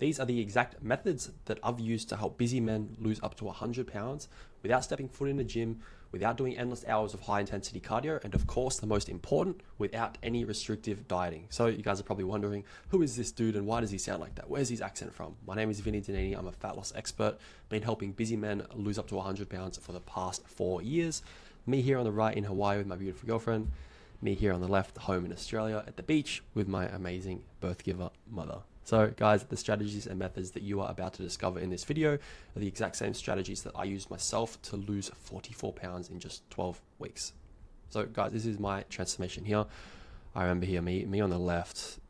These are the exact methods that I've used to help busy men lose up to 100 pounds without stepping foot in the gym, without doing endless hours of high intensity cardio, and of course, the most important, without any restrictive dieting. So you guys are probably wondering, who is this dude and why does he sound like that? Where's his accent from? My name is Vinny Danini. I'm a fat loss expert, been helping busy men lose up to 100 pounds for the past 4 years. Me here on the right in Hawaii with my beautiful girlfriend. Me here on the left, home in Australia at the beach with my amazing birth giver mother. So guys, the strategies and methods that you are about to discover in this video are the exact same strategies that I used myself to lose 44 pounds in just 12 weeks. So guys, this is my transformation here. I remember here, me on the left,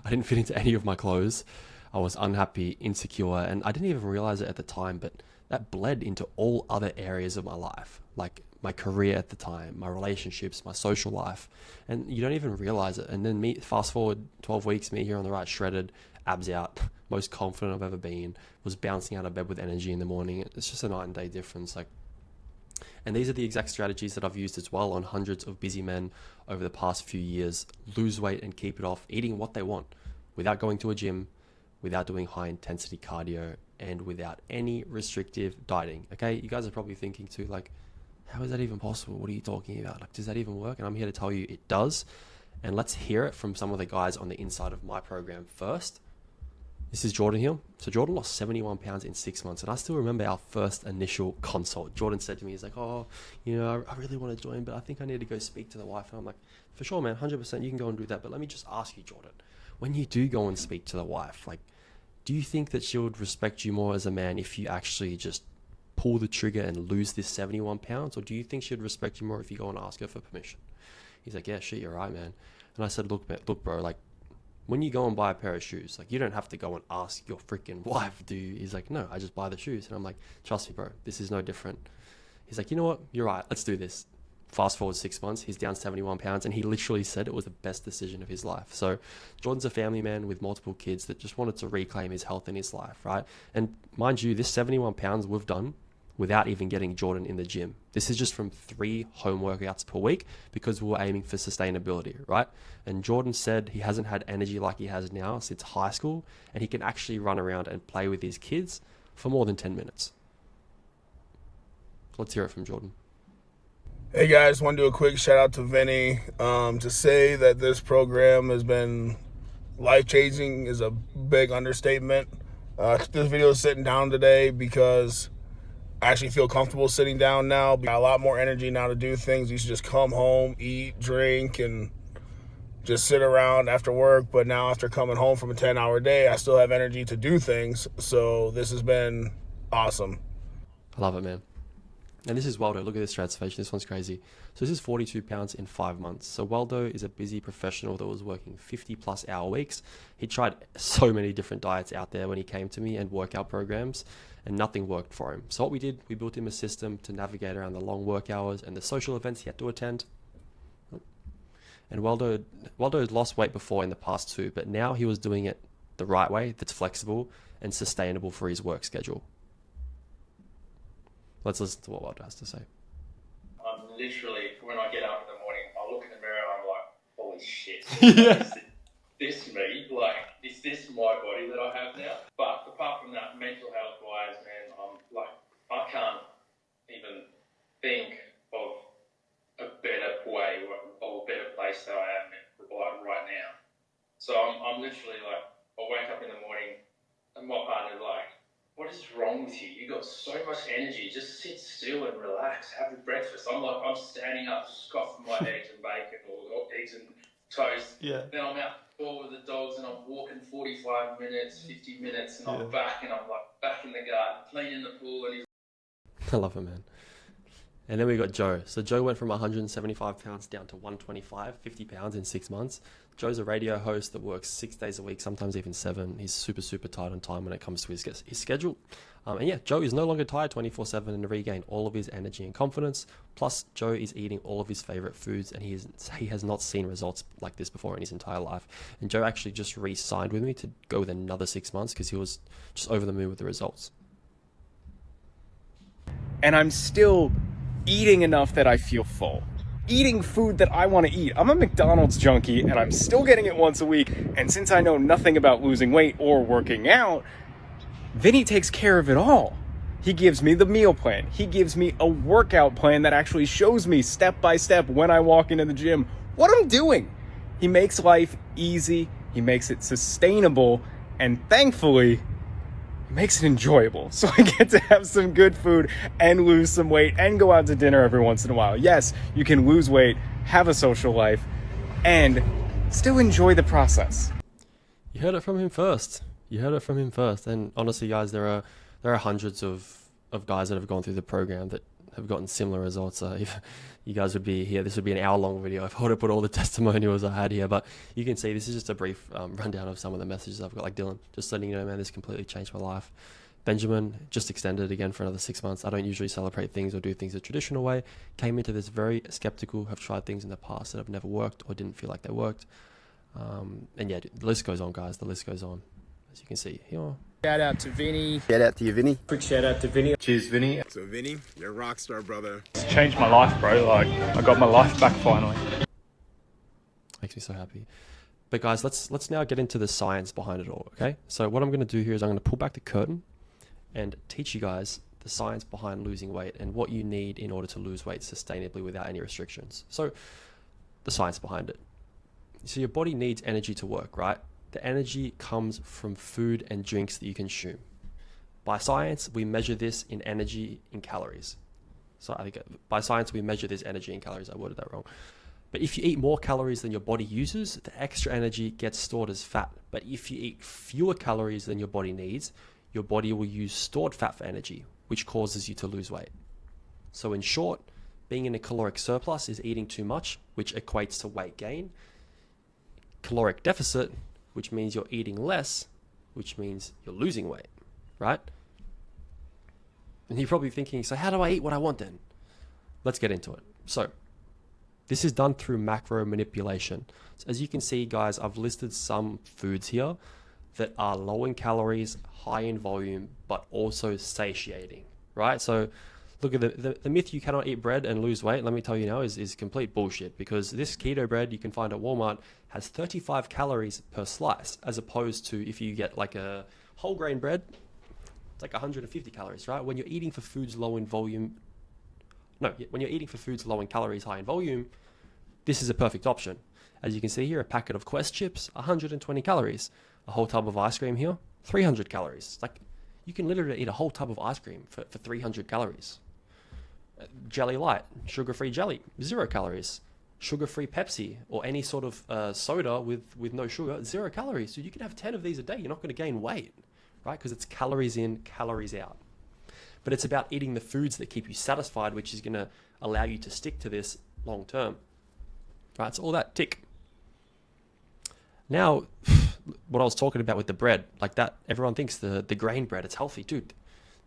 I didn't fit into any of my clothes. I was unhappy, insecure, and I didn't even realize it at the time, but that bled into all other areas of my life, like my career at the time, my relationships, my social life, and you don't even realize it. And then me, fast forward 12 weeks, me here on the right, shredded, abs out, most confident I've ever been, was bouncing out of bed with energy in the morning. It's just a night and day difference. And these are the exact strategies that I've used as well on hundreds of busy men over the past few years. Lose weight and keep it off, eating what they want, without going to a gym, without doing high intensity cardio, and without any restrictive dieting. Okay, you guys are probably thinking too, like, how is that even possible? What are you talking about? Like, does that even work? And I'm here to tell you it does. And let's hear it from some of the guys on the inside of my program first. This is Jordan here. So Jordan lost 71 pounds in 6 months. And I still remember our first initial consult. Jordan said to me, he's like, oh, you know, I really want to join, but I think I need to go speak to the wife. And I'm like, for sure, man, 100%, you can go and do that. But let me just ask you, Jordan, when you do go and speak to the wife, like, do you think that she would respect you more as a man if you actually just pull the trigger and lose this 71 pounds? Or do you think she'd respect you more if you go and ask her for permission? He's like, yeah, shit, you're right, man. And I said, look, bro, like, when you go and buy a pair of shoes, like, you don't have to go and ask your freaking wife, do you? He's like, no, I just buy the shoes. And I'm like, trust me, bro, this is no different. He's like, you know what? You're right. Let's do this. Fast forward 6 months, he's down 71 pounds, and he literally said it was the best decision of his life. So Jordan's a family man with multiple kids that just wanted to reclaim his health in his life, right? And mind you, this 71 pounds we've done without even getting Jordan in the gym. This is just from 3 home workouts per week because we were aiming for sustainability, right? And Jordan said he hasn't had energy like he has now since high school, and he can actually run around and play with his kids for more than 10 minutes. Let's hear it from Jordan. Hey guys, want to do a quick shout out to Vinny. To say that this program has been life-changing is a big understatement. This video is sitting down today because I actually feel comfortable sitting down now. I got a lot more energy now to do things. You should just come home, eat, drink, and just sit around after work. But now after coming home from a 10-hour day, I still have energy to do things. So this has been awesome. I love it, man. And this is Waldo. Look at this transformation. This one's crazy. So this is 42 pounds in 5 months. So Waldo is a busy professional that was working 50+ hour weeks. He tried so many different diets out there when he came to me and workout programs, and nothing worked for him. So what we did, we built him a system to navigate around the long work hours and the social events he had to attend. And Waldo had lost weight before in the past too, but now he was doing it the right way, that's flexible and sustainable for his work schedule. Let's listen to what Waldo has to say. I'm literally, when I get up in the morning, I look in the mirror and I'm like, holy shit. Yeah. Is this me? Like, is this my body that I have now? But apart from that, mental health wise, man, I'm like, I can't even think of a better way or a better place that I am like right now. So I'm literally like, I wake up in the morning and my partner's like, what is wrong with you? You got so much energy. Just sit still and relax. Have your breakfast. I'm standing up, scoffing my eggs and bacon or eggs and toast. Yeah. Then I'm out with the dogs and I'm walking 45 minutes, 50 minutes, and I'm back and I'm like back in the garden, playing in the pool. And I love it, man. And then we got Joe. So Joe went from 175 pounds down to 125, 50 pounds in 6 months. Joe's a radio host that works 6 days a week, sometimes even 7. He's super, super tight on time when it comes to his schedule. And yeah, Joe is no longer tired 24/7 and regained all of his energy and confidence. Plus, Joe is eating all of his favorite foods, and he has not seen results like this before in his entire life. And Joe actually just re-signed with me to go with another 6 months because he was just over the moon with the results. And I'm still eating enough that I feel full. eating food that I want to eat. I'm a McDonald's junkie and I'm still getting it once a week. And since I know nothing about losing weight or working out, Vinny takes care of it all. He gives me the meal plan. He gives me a workout plan that actually shows me step by step when I walk into the gym what I'm doing. He makes life easy. He makes it sustainable. And thankfully, he makes it enjoyable. So I get to have some good food and lose some weight and go out to dinner every once in a while. Yes, you can lose weight, have a social life, and still enjoy the process. You heard it from him first. And honestly, guys, there are hundreds of guys that have gone through the program that have gotten similar results. If you guys would be here, this would be an hour-long video. I've to put all the testimonials I had here, but you can see this is just a brief rundown of some of the messages I've got. Like Dylan, just letting you know, man, this completely changed my life. Benjamin, just extended again for another 6 months. I don't usually celebrate things or do things the traditional way. Came into this very skeptical, have tried things in the past that have never worked or didn't feel like they worked. And yeah, the list goes on, guys. The list goes on. As you can see here. Shout out to Vinny. Shout out to you, Vinny. Quick shout out to Vinny. Cheers, Vinny. So Vinny, you're a rock star, brother. It's changed my life, bro. Like, I got my life back finally. Makes me so happy. But guys, let's now get into the science behind it all, okay? So what I'm going to do here is I'm going to pull back the curtain and teach you guys the science behind losing weight and what you need in order to lose weight sustainably without any restrictions. So the science behind it. So your body needs energy to work, right? The energy comes from food and drinks that you consume. By science, we measure this in energy in calories. So I think by science, we measure this energy in calories. I worded that wrong. But if you eat more calories than your body uses, the extra energy gets stored as fat. But if you eat fewer calories than your body needs, your body will use stored fat for energy, which causes you to lose weight. So in short, being in a caloric surplus is eating too much, which equates to weight gain. Caloric deficit, which means you're eating less, which means you're losing weight, right? And you're probably thinking, so how do I eat what I want then? Let's get into it. So this is done through macro manipulation. So as you can see, guys, I've listed some foods here that are low in calories, high in volume, but also satiating, right? So look at the myth you cannot eat bread and lose weight, let me tell you now, is complete bullshit, because this keto bread you can find at Walmart has 35 calories per slice, as opposed to if you get like a whole grain bread, it's like 150 calories, right? When you're eating for foods low in volume, when you're eating for foods low in calories, high in volume, this is a perfect option. As you can see here, a packet of Quest chips, 120 calories. A whole tub of ice cream here, 300 calories. It's like you can literally eat a whole tub of ice cream for 300 calories. Jelly Light, sugar-free jelly, 0 calories. Sugar-free Pepsi or any sort of soda with no sugar, 0 calories. So you can have 10 of these a day. You're not going to gain weight, right? Because it's calories in, calories out. But it's about eating the foods that keep you satisfied, which is going to allow you to stick to this long term. Right, so all that tick. Now, what I was talking about with the bread, like that, everyone thinks the grain bread, it's healthy. Dude,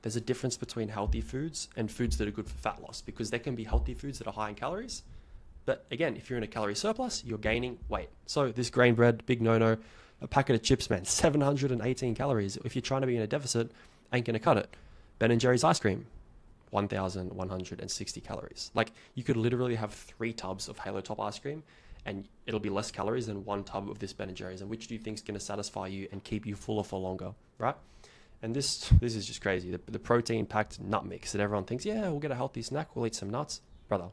there's a difference between healthy foods and foods that are good for fat loss, because there can be healthy foods that are high in calories. But again, if you're in a calorie surplus, you're gaining weight. So this grain bread, big no-no. A packet of chips, man, 718 calories. If you're trying to be in a deficit, ain't going to cut it. Ben & Jerry's ice cream, 1,160 calories. Like, you could literally have 3 tubs of Halo Top ice cream and it'll be less calories than 1 tub of this Ben & Jerry's. And which do you think is going to satisfy you and keep you fuller for longer, right? And this is just crazy. The protein-packed nut mix that everyone thinks, yeah, we'll get a healthy snack, we'll eat some nuts. Brother,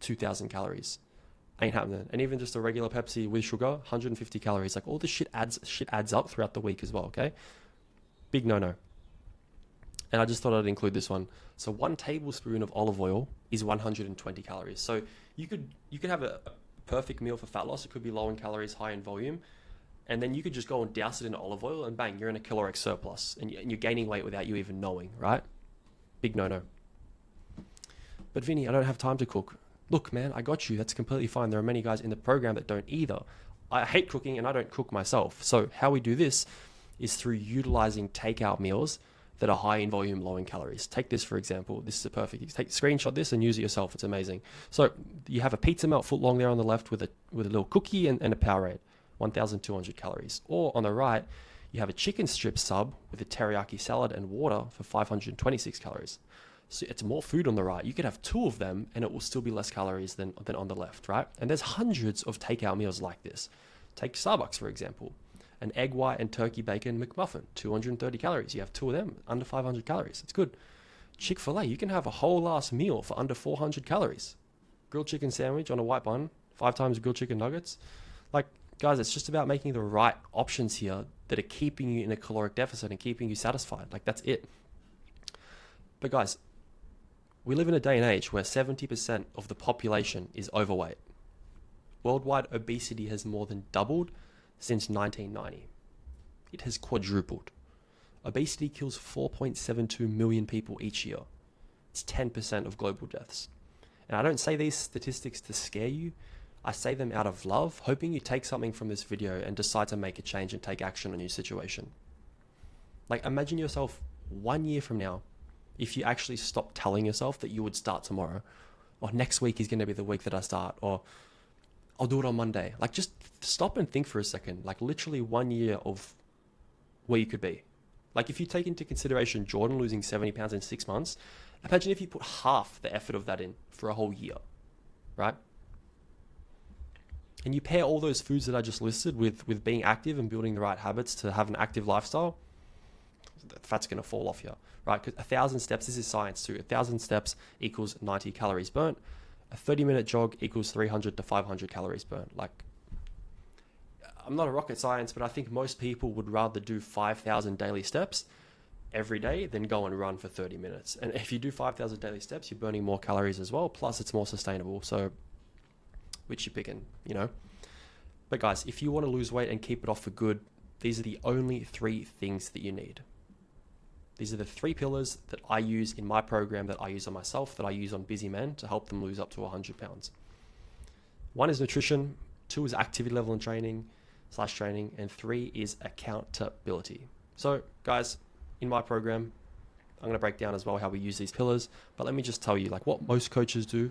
2,000 calories. Ain't happening. And even just a regular Pepsi with sugar, 150 calories. Like, all this shit adds up throughout the week as well, okay? Big no-no. And I just thought I'd include this one. So 1 tablespoon of olive oil is 120 calories. So you could have a perfect meal for fat loss. It could be low in calories, high in volume. And then you could just go and douse it in olive oil and bang, you're in a caloric surplus. And you're gaining weight without you even knowing, right? Big no-no. But Vinny, I don't have time to cook. Look, man, I got you. That's completely fine. There are many guys in the program that don't either. I hate cooking and I don't cook myself. So how we do this is through utilizing takeout meals that are high in volume, low in calories. Take this, for example. This is a perfect, screenshot this and use it yourself. It's amazing. So you have a pizza melt foot long there on the left with a little cookie and a Powerade, 1,200 calories. Or on the right, you have a chicken strip sub with a teriyaki salad and water for 526 calories. So it's more food on the right. You could have 2 of them and it will still be less calories than on the left, right? And there's hundreds of takeout meals like this. Take Starbucks, for example. An egg white and turkey bacon McMuffin, 230 calories. You have 2 of them, under 500 calories. It's good. Chick-fil-A, you can have a whole last meal for under 400 calories. Grilled chicken sandwich on a white bun, 5 times grilled chicken nuggets. Like, guys, it's just about making the right options here that are keeping you in a caloric deficit and keeping you satisfied. Like, that's it. But guys, we live in a day and age where 70% of the population is overweight. Worldwide obesity has more than doubled since 1990. It has quadrupled. Obesity kills 4.72 million people each year. It's 10% of global deaths. And I don't say these statistics to scare you. I say them out of love, hoping you take something from this video and decide to make a change and take action on your situation. Like, imagine yourself 1 year from now, if you actually stop telling yourself that you would start tomorrow, or next week is going to be the week that I start, or I'll do it on Monday. Like, just stop and think for a second. Like, literally 1 year of where you could be. Like, if you take into consideration Jordan losing 70 pounds in 6 months, imagine if you put half the effort of that in for a whole year, right? And you pair all those foods that I just listed with being active and building the right habits to have an active lifestyle, the fat's going to fall off here, right? Because 1,000 steps, this is science too, 1,000 steps equals 90 calories burnt. A 30-minute jog equals 300 to 500 calories burnt. Like, I'm not a rocket science, but I think most people would rather do 5,000 daily steps every day than go and run for 30 minutes. And if you do 5,000 daily steps, you're burning more calories as well. Plus, it's more sustainable. So, which you're picking, you know? But guys, if you want to lose weight and keep it off for good, these are the only 3 things that you need. These are the 3 pillars that I use in my program, that I use on myself, that I use on busy men to help them lose up to 100 pounds. 1 is nutrition, 2 is activity level and training, and 3 is accountability. So guys, in my program, I'm going to break down as well how we use these pillars, but let me just tell you, like, what most coaches do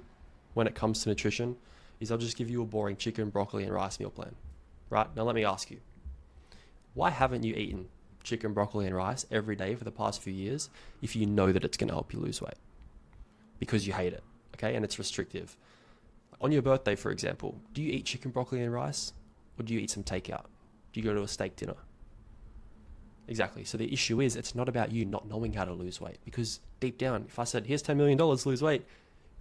when it comes to nutrition is I'll just give you a boring chicken, broccoli, and rice meal plan, right? Now let me ask you, why haven't you eaten chicken, broccoli, and rice every day for the past few years if you know that it's going to help you lose weight? Because you hate it, okay? And it's restrictive. On your birthday, for example, do you eat chicken, broccoli, and rice? Or do you eat some takeout? Do you go to a steak dinner? Exactly. So the issue is, it's not about you not knowing how to lose weight, because deep down, if I said, here's $10 million, lose weight,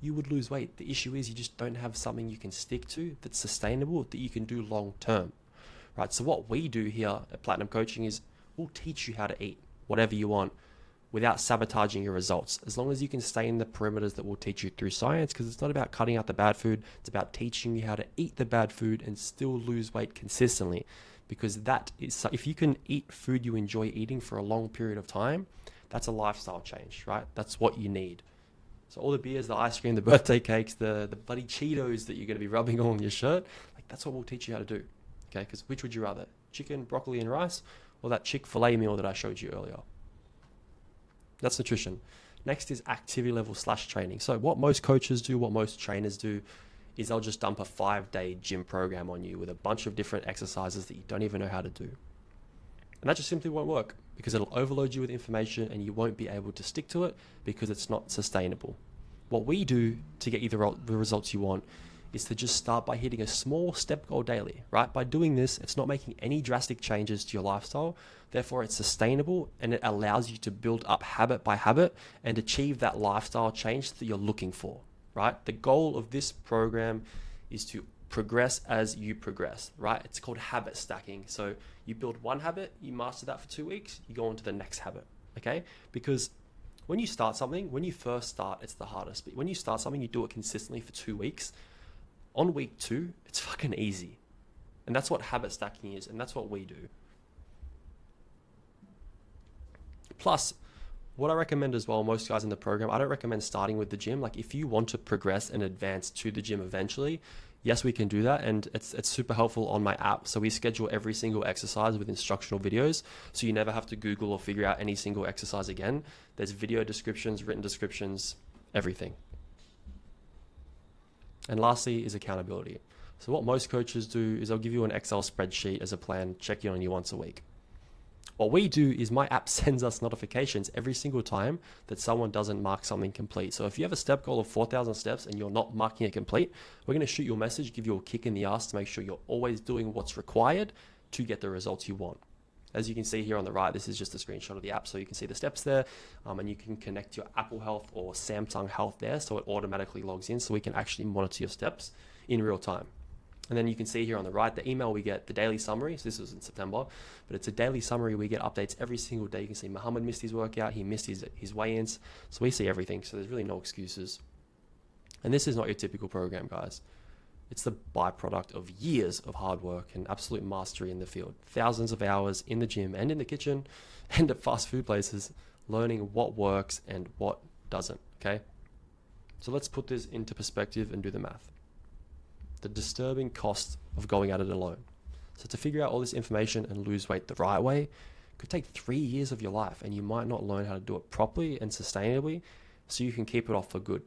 you would lose weight. The issue is you just don't have something you can stick to that's sustainable, that you can do long term, right? So what we do here at Platinum Coaching is we'll teach you how to eat whatever you want without sabotaging your results, as long as you can stay in the perimeters that we'll teach you through science, because it's not about cutting out the bad food. It's about teaching you how to eat the bad food and still lose weight consistently, because that is, if you can eat food you enjoy eating for a long period of time, that's a lifestyle change, right? That's what you need. So all the beers, the ice cream, the birthday cakes, the bloody Cheetos that you're going to be rubbing on your shirt, like, that's what we'll teach you how to do, okay? Because which would you rather, chicken, broccoli, and rice, or that Chick-fil-A meal that I showed you earlier? That's nutrition. Next is activity level / training. So what most coaches do, what most trainers do, is they'll just dump a 5-day gym program on you with a bunch of different exercises that you don't even know how to do. And that just simply won't work, because it'll overload you with information and you won't be able to stick to it because it's not sustainable. What we do to get you the results you want is to just start by hitting a small step goal daily, right? By doing this, it's not making any drastic changes to your lifestyle. Therefore, it's sustainable and it allows you to build up habit by habit and achieve that lifestyle change that you're looking for, right? The goal of this program is to progress as you progress, right? It's called habit stacking. So you build one habit, you master that for 2 weeks, you go on to the next habit, okay? Because when you start something, when you first start, it's the hardest. But when you start something, you do it consistently for 2 weeks. On week 2, it's fucking easy. And that's what habit stacking is, and that's what we do. Plus, what I recommend as well, most guys in the program, I don't recommend starting with the gym. Like, if you want to progress and advance to the gym eventually, yes, we can do that. And it's super helpful on my app. So we schedule every single exercise with instructional videos. So you never have to Google or figure out any single exercise again. There's video descriptions, written descriptions, everything. And lastly is accountability. So what most coaches do is they'll give you an Excel spreadsheet as a plan, check in on you once a week. What we do is my app sends us notifications every single time that someone doesn't mark something complete. So if you have a step goal of 4,000 steps and you're not marking it complete, we're going to shoot you a message, give you a kick in the ass to make sure you're always doing what's required to get the results you want. As you can see here on the right, this is just a screenshot of the app, so you can see the steps there, and you can connect your Apple Health or Samsung Health there, so it automatically logs in, so we can actually monitor your steps in real time. And then you can see here on the right, the email we get, the daily summary. So this was in September, but it's a daily summary. We get updates every single day. You can see Muhammad missed his workout. He missed his weigh-ins. So we see everything. So there's really no excuses. And this is not your typical program, guys. It's the byproduct of years of hard work and absolute mastery in the field. Thousands of hours in the gym and in the kitchen and at fast food places, learning what works and what doesn't, okay? So let's put this into perspective and do the math. The disturbing cost of going at it alone. So to figure out all this information and lose weight the right way could take 3 years of your life, and you might not learn how to do it properly and sustainably so you can keep it off for good.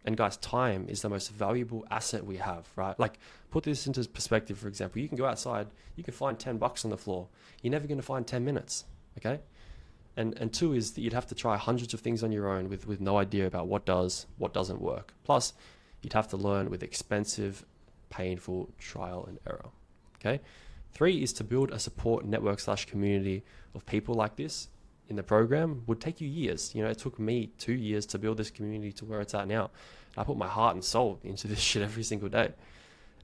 And guys, time is the most valuable asset we have, right? Like, put this into perspective. For example, you can go outside, you can find $10 on the floor. You're never going to find 10 minutes, okay? And two is that you'd have to try hundreds of things on your own with no idea about what doesn't work. Plus, you'd have to learn with expensive, painful trial and error, okay? 3 is to build a support network / community of people like this in the program would take you years. You know, it took me 2 years to build this community to where it's at now. I put my heart and soul into this shit every single day.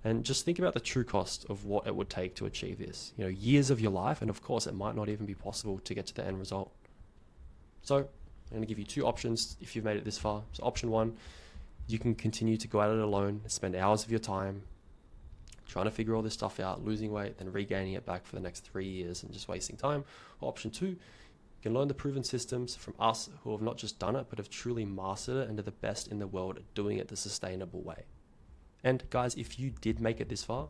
And just think about the true cost of what it would take to achieve this. You know, years of your life, and of course it might not even be possible to get to the end result. So I'm going to give you 2 options if you've made it this far. So option 1, you can continue to go at it alone, spend hours of your time trying to figure all this stuff out, losing weight, then regaining it back for the next 3 years and just wasting time. Or option 2, you can learn the proven systems from us who have not just done it, but have truly mastered it and are the best in the world at doing it the sustainable way. And guys, if you did make it this far,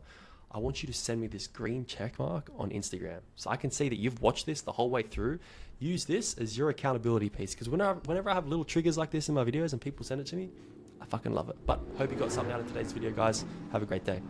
I want you to send me this green check mark on Instagram so I can see that you've watched this the whole way through. Use this as your accountability piece, because whenever I have little triggers like this in my videos and people send it to me, I fucking love it. But hope you got something out of today's video, guys. Have a great day.